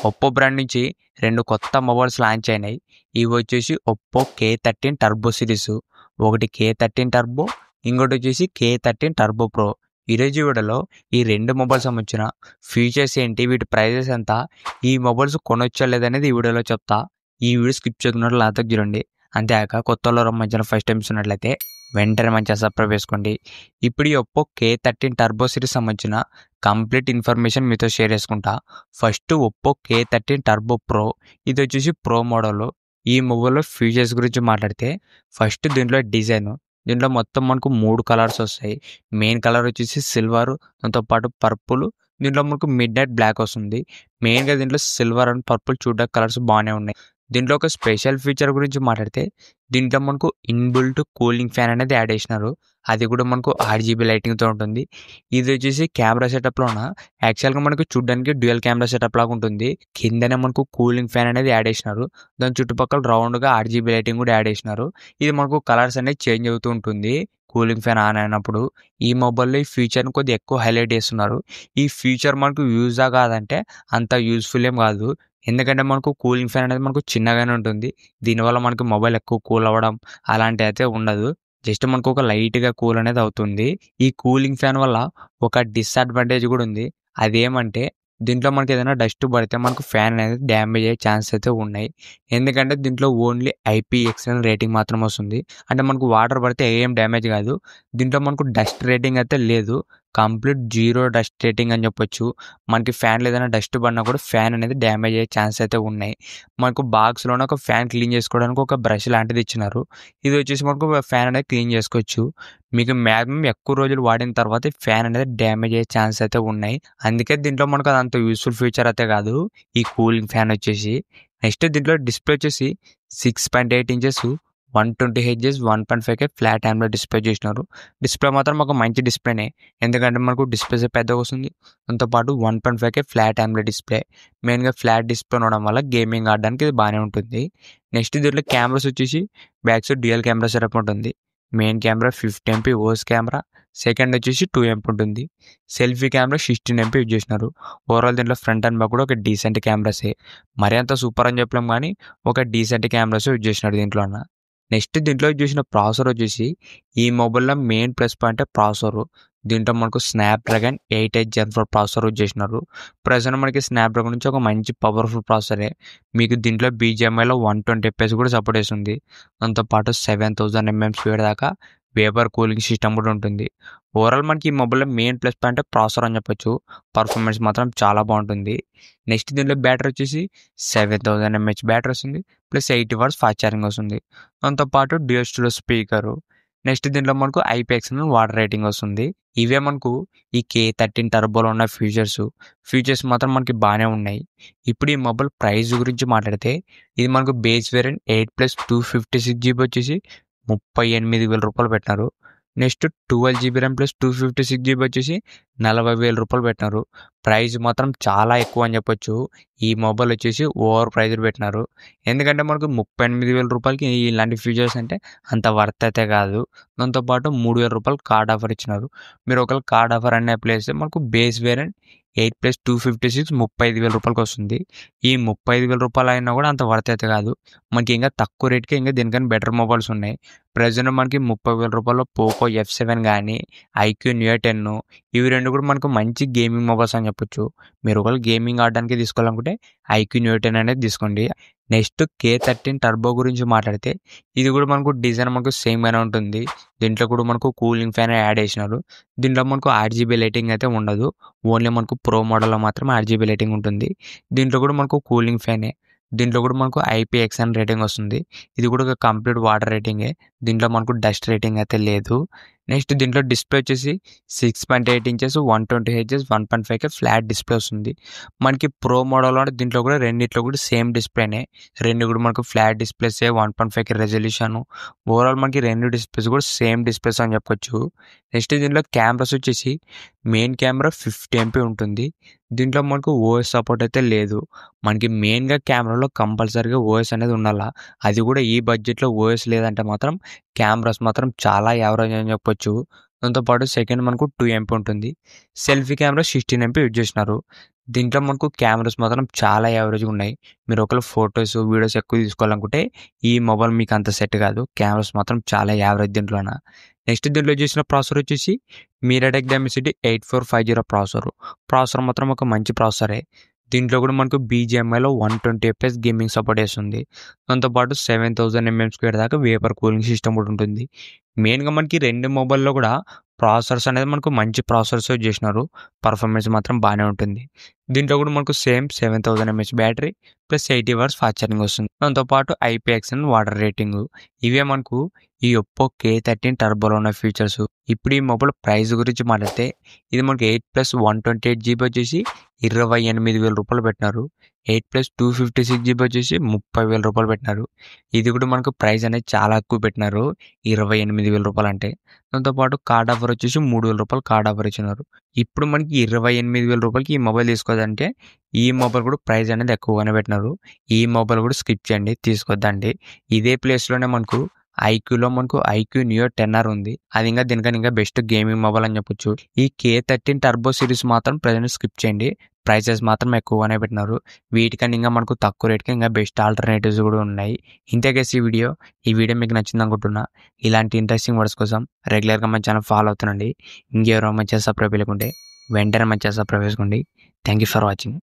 Oppo brand నుంచి 2 కొత్త mobiles launch అయినాయి. ఇవి వచ్చేసి ఒప్పో K13 టర్బో సిరీస్. ఒకటి K13 టర్బో, ఇంకోటి వచ్చేసి K13 టర్బో ప్రో. ఈరోజు వీడియోలో ఈ 2 మొబైల్స్ సంబంధించిన ఫీచర్స్ ఏంటి, వీటి ప్రైజెస్ ఎంత, ఈ మొబైల్స్ కొనొచ్చా లేదనేది ఈ వీడియోలో చెప్తా. ఈ వీడియో స్కిప్ చేయకున్నట్లు లాతకు చూడండి. అంతేకాక కొత్త వాళ్ళు మధ్యన ఫస్ట్ టైం చూసినట్లయితే వెంటనే మంచిగా సబ్స్క్రైబ్ చేసుకోండి. ఇప్పుడు ఈ ఒప్పో K13 టర్బో సిరీస్ సంబంధించిన కంప్లీట్ ఇన్ఫర్మేషన్ మీతో షేర్ చేసుకుంటా. First Oppo K13 turbo pro, ఇది వచ్చేసి ప్రో మోడల్. ఈ మొబైల్లో ఫీచర్స్ గురించి మాట్లాడితే ఫస్ట్ దీంట్లో డిజైన్. దీంట్లో మొత్తం మనకు 3 కలర్స్ వస్తాయి. మెయిన్ కలర్ వచ్చేసి సిల్వర్, దాంతోపాటు పర్పుల్, దీంట్లో మనకు మిడ్ నైట్ బ్లాక్ వస్తుంది. మెయిన్గా దీంట్లో సిల్వర్ అండ్ పర్పుల్ చూడడానికి కలర్స్ బాగానే ఉన్నాయి. దీంట్లో ఒక స్పెషల్ ఫీచర్ గురించి మాట్లాడితే దీంట్లో మనకు ఇన్బిల్ట్ కూలింగ్ ఫ్యాన్ అనేది యాడ్ చేసినారు. అది కూడా మనకు 8GB లైటింగ్తో ఉంటుంది. ఇది వచ్చేసి కెమెరా సెటప్లోన యాక్చువల్గా మనకు చూడడానికి డ్యూయల్ కెమెరా సెటప్ లాగా ఉంటుంది. కిందనే మనకు కూలింగ్ ఫ్యాన్ అనేది యాడ్ చేసినారు. దాని చుట్టుపక్కల రౌండ్గా 8GB లైటింగ్ కూడా యాడ్ చేసినారు. ఇది మనకు కలర్స్ అనేది చేంజ్ అవుతూ ఉంటుంది కూలింగ్ ఫ్యాన్ ఆన్ అయినప్పుడు. ఈ మొబైల్లో ఈ ఫీచర్ని కొద్దిగా ఎక్కువ హైలైట్ చేస్తున్నారు. ఈ ఫీచర్ మనకు యూజా కాదంటే అంత యూజ్ఫుల్ ఏం కాదు. ఎందుకంటే మనకు కూలింగ్ ఫ్యాన్ అనేది మనకు చిన్నగానే ఉంటుంది. దీనివల్ల మనకు మొబైల్ ఎక్కువ కూల్ అవ్వడం అలాంటివి అయితే ఉండదు. జస్ట్ మనకు ఒక లైట్గా కూల్ అనేది అవుతుంది. ఈ కూలింగ్ ఫ్యాన్ వల్ల ఒక డిసడ్వాంటేజ్ కూడా ఉంది. అదేమంటే దీంట్లో మనకి ఏదైనా డస్ట్ పడితే మనకు ఫ్యాన్ అనేది డ్యామేజ్ అయ్యే ఛాన్స్ అయితే ఉన్నాయి. ఎందుకంటే దీంట్లో ఓన్లీ IPX రేటింగ్ మాత్రం వస్తుంది. అంటే మనకు వాటర్ పడితే ఏం డ్యామేజ్ కాదు. దీంట్లో మనకు డస్ట్ రేటింగ్ అయితే లేదు. కంప్లీట్ 0 డస్ట్ రేటింగ్ అని చెప్పొచ్చు. మనకి ఫ్యాన్లో ఏదైనా డస్ట్ పడినా కూడా ఫ్యాన్ అనేది డ్యామేజ్ అయ్యే ఛాన్స్ అయితే ఉన్నాయి. మనకు బాక్స్లోనే ఒక ఫ్యాన్ క్లీన్ చేసుకోవడానికి ఒక బ్రష్ లాంటిది ఇచ్చినారు. ఇది వచ్చేసి మనకు ఫ్యాన్ అనేది క్లీన్ చేసుకోవచ్చు. మీకు మ్యాక్సిమం ఎక్కువ రోజులు వాడిన తర్వాత ఫ్యాన్ అనేది డ్యామేజ్ అయ్యే ఛాన్స్ అయితే ఉన్నాయి. అందుకే దీంట్లో మనకు అదంత యూస్ఫుల్ ఫీచర్ అయితే కాదు ఈ కూలింగ్ ఫ్యాన్ వచ్చేసి. నెక్స్ట్ దీంట్లో డిస్ప్లే వచ్చేసి 6.8 inches 120Hz 1.5K flat AMOLED display చేసినారు. డిస్ప్లే మాత్రం ఒక మంచి డిస్ప్లేనే. ఎందుకంటే మనకు డిస్ప్లే పెద్దగా వస్తుంది. దాంతోపాటు 1.5K ఫ్లాట్ AMOLED డిస్ప్లే. మెయిన్గా ఫ్లాట్ డిస్ప్లే ఉండడం వల్ల గేమింగ్ ఆడడానికి ఇది బాగానే ఉంటుంది. నెక్స్ట్ దీంట్లో కెమెరాస్ వచ్చేసి back side dual camera setup ఉంటుంది. Main camera 50MP OS camera, second వచ్చేసి 2MP ఉంటుంది. సెల్ఫీ కెమెరా 16MP యూజ్ చేసినారు. ఓవరాల్ దీంట్లో ఫ్రంట్ అండ్ బ్యాక్ కూడా ఒక డీసెంట్ కెమెరాసే. మరీ అంత సూపర్ అని చెప్పలేం కానీ ఒక డీసెంట్ కెమెరాస్ యూజ్ చేసినాడు దీంట్లో. నెక్స్ట్ దీంట్లో యూజ్ చేసిన ప్రాసెసర్ వచ్చేసి ఈ మొబైల్లో మెయిన్ ప్లస్ పాయింట్ ప్రాసెసర్. దీంట్లో మనకు స్నాప్డ్రాగన్ 8 Gen 4 ప్రాసెసర్ యూజ్ చేసినారు. ప్రజెంట్ మనకి స్నాప్డ్రాగన్ నుంచి ఒక మంచి పవర్ఫుల్ ప్రాసెసరే. మీకు దీంట్లో BGMIలో 120fps కూడా సపోర్ట్ చేస్తుంది. దాంతోపాటు 7000 mAh స్పీడ్ దాకా వేపర్ కూలింగ్ సిస్టమ్ కూడా ఉంటుంది. ఓవరాల్ మనకి ఈ మొబైల్లో మెయిన్ ప్లస్ పాయింట్ ప్రాసెసర్ అని చెప్పొచ్చు. పర్ఫార్మెన్స్ మాత్రం చాలా బాగుంటుంది. నెక్స్ట్ దీంట్లో బ్యాటరీ వచ్చేసి 7000 mAh బ్యాటరీ వస్తుంది. ప్లస్ 80 watts ఫాస్ట్ ఛార్జింగ్ వస్తుంది. దాంతోపాటు డ్యూయల్ స్టూడియో స్పీకరు. నెక్స్ట్ దీంట్లో మనకు IPX వాటర్ రేటింగ్ వస్తుంది. ఇవే మనకు ఈ K13 టర్బోలో ఉన్న ఫీచర్స్ మాత్రం మనకి బాగానే ఉన్నాయి. ఇప్పుడు ఈ మొబైల్ ప్రైస్ గురించి మాట్లాడితే ఇది మనకు బేస్ వేరియంట్ 8+256GB వచ్చేసి 38,000 రూపాయలు పెట్టినారు. Next 12GB RAM plus 256GB వచ్చేసి 40,000 రూపాయలు పెట్టినారు. ప్రైస్ మాత్రం చాలా ఎక్కువ అని చెప్పొచ్చు. ఈ మొబైల్ వచ్చేసి ఓవర్ ప్రైజ్ పెట్టినారు. ఎందుకంటే మనకు 38,000 రూపాయలకి ఇలాంటి ఫీచర్స్ అంటే అంత వర్త్ అయితే కాదు. దాంతోపాటు 3,000 రూపాయలు కార్డ్ ఆఫర్ ఇచ్చినారు. మీరు ఒకవేళ కార్డ్ ఆఫర్ అనే ప్లేస్ మనకు బేస్ వేరియంట్ 8+256 35,000 రూపాయలకి వస్తుంది. ఈ 35,000 రూపాయలు అయినా కూడా అంత వర్త్ అయితే కాదు. మనకి ఇంకా తక్కువ రేట్కి ఇంకా దీనికన్నా బెటర్ మొబైల్స్ ఉన్నాయి. ప్రజెంట్ మనకి 30,000 రూపాయల్లో పోకో F7 కానీ IQ Neo 10 ఇవి రెండు కూడా మనకు మంచి గేమింగ్ మొబైల్స్ అని చెప్పొచ్చు. మీరు ఒకవేళ గేమింగ్ ఆడడానికి తీసుకోవాలనుకుంటే IQ Neo 10 అనేది తీసుకోండి. నెక్స్ట్ K13 టర్బో గురించి మాట్లాడితే ఇది కూడా మనకు డిజైన్ మనకు సేమ్గానే ఉంటుంది. దీంట్లో కూడా మనకు కూలింగ్ ఫ్యాన్ యాడ్ చేసినారు. దీంట్లో మనకు 8GB లైటింగ్ అయితే ఉండదు. ఓన్లీ మనకు ప్రో మోడల్లో మాత్రం 8GB లైటింగ్ ఉంటుంది. దీంట్లో కూడా మనకు కూలింగ్ ఫ్యానే. దీంట్లో కూడా మనకు IPX రేటింగ్ వస్తుంది. ఇది కూడా ఒక కంప్లీట్ వాటర్ రేటింగే. దీంట్లో మనకు డస్ట్ రేటింగ్ అయితే లేదు. నెక్స్ట్ దీంట్లో డిస్ప్లే వచ్చేసి 6.8 inches 120Hz 1.5K flat display వస్తుంది. మనకి ప్రో మోడల్ అంటే దీంట్లో కూడా రెండిట్లో కూడా సేమ్ డిస్ప్లేనే. రెండు కూడా మనకు flat displays 1.5K resolution. Overall మనకి రెండు డిస్ప్లేస్ కూడా సేమ్ డిస్ప్లేస్ అని చెప్పొచ్చు. నెక్స్ట్ దీంట్లో కెమెరాస్ వచ్చేసి మెయిన్ కెమెరా 50MP ఉంటుంది. దీంట్లో మనకు ఓఎస్ సపోర్ట్ అయితే లేదు. మనకి మెయిన్గా కెమెరాలో కంపల్సరీగా ఓఎస్ అనేది ఉండాలా. అది కూడా ఈ బడ్జెట్లో ఓఎస్ లేదంటే మాత్రం కెమెరాస్ మాత్రం చాలా యావరేజ్ అని చెప్పొచ్చు. దాంతోపాటు సెకండ్ మనకు 2 ఎంపీ ఉంటుంది. సెల్ఫీ కెమెరా 16 ఎంపీ యూజ్ చేసినారు. దీంట్లో మనకు కెమెరాస్ మాత్రం చాలా యావరేజ్‌గా ఉన్నాయి. మీరు ఒకవేళ ఫోటోస్, వీడియోస్ ఎక్కువ తీసుకోవాలనుకుంటే ఈ మొబైల్ మీకు అంత సెట్ కాదు. కెమెరాస్ మాత్రం చాలా యావరేజ్ దీంట్లోన. నెక్స్ట్ దీంట్లో చేసిన ప్రాసెసర్ వచ్చేసి మీడియాటెక్ డైమెన్సిటీ 8450 ప్రాసెసర్. ప్రాసెసర్ మాత్రం ఒక మంచి ప్రాసెసరే. దీంట్లో కూడా మనకు బీజీఎంఐలో 120 ఎఫ్‌పిఎస్ గేమింగ్ సపోర్ట్ చేస్తుంది. దాంతోపాటు 7000 ఎంఎం2 దాకా వేపర్ కూలింగ్ సిస్టమ్ కూడా ఉంటుంది. మెయిన్‌గా మనకి 2 మొబైల్‌లో కూడా ప్రాసెసర్స్ అనేది మనకు మంచి ప్రాసెసర్స్ యూజ్ చేసినారు. పర్ఫార్మెన్స్ మాత్రం బాగానే ఉంటుంది. దీంట్లో కూడా మనకు same 7000 M H battery plus 80 watts fast charging వస్తుంది. దాంతోపాటు IPX వాటర్ రేటింగ్. ఇవే మనకు ఈ ఒప్పో K13 టర్బోలో ఉన్న ఫీచర్స్. ఇప్పుడు ఈ మొబైల్ ప్రైస్ గురించి మాట్లాడితే ఇది మనకు 8 + 128 GB వచ్చేసి 28,000 రూపాయలు పెట్టినారు. 8 + 256 GB వచ్చేసి 30,000 రూపాయలు పెట్టినారు. ఇది కూడా మనకు ప్రైస్ అనేది చాలా ఎక్కువ పెట్టినారు. 28,000 రూపాయలు అంటే. దాంతోపాటు కార్డ్ ఆఫర్ వచ్చేసి 3,000 రూపాయలు కార్డ్ ఆఫర్ ఇచ్చినారు. ఇప్పుడు మనకి 28,000 రూపాయలకి ఈ మొబైల్ తీసుకోవద్దంటే ఈ మొబైల్ కూడా ప్రైస్ అనేది ఎక్కువగానే పెట్టినారు. ఈ మొబైల్ కూడా స్కిప్ చేయండి, తీసుకోవద్దండి. ఇదే ప్లేస్లోనే మనకు ఐక్యూలో మనకు ఐక్యూ నియో 10R ఉంది. అది ఇంకా దీనికన్నా ఇంకా బెస్ట్ గేమింగ్ మొబైల్ అని చెప్పొచ్చు. ఈ K13 టర్బో సిరీస్ మాత్రం ప్రజెంట్ స్కిప్ చేయండి. ప్రైసెస్ మాత్రం ఎక్కువగానే పెట్టినారు. వీటికన్నా ఇంకా మనకు తక్కువ రేట్కి ఇంకా బెస్ట్ ఆల్టర్నేటివ్స్ కూడా ఉన్నాయి. ఇంతే గైస్ ఈ వీడియో మీకు నచ్చింది అనుకుంటున్నా. ఇలాంటి ఇంట్రెస్టింగ్ వర్డ్స్ కోసం రెగ్యులర్గా మన ఛానల్ ఫాలో అవుతుండండి. ఇంకెవరో మంచిగా సబ్స్క్రైబ్ చేయకుంటే వెంటనే మంచిగా సబ్స్క్రైబ్ చేసుకోండి. Thank you for watching.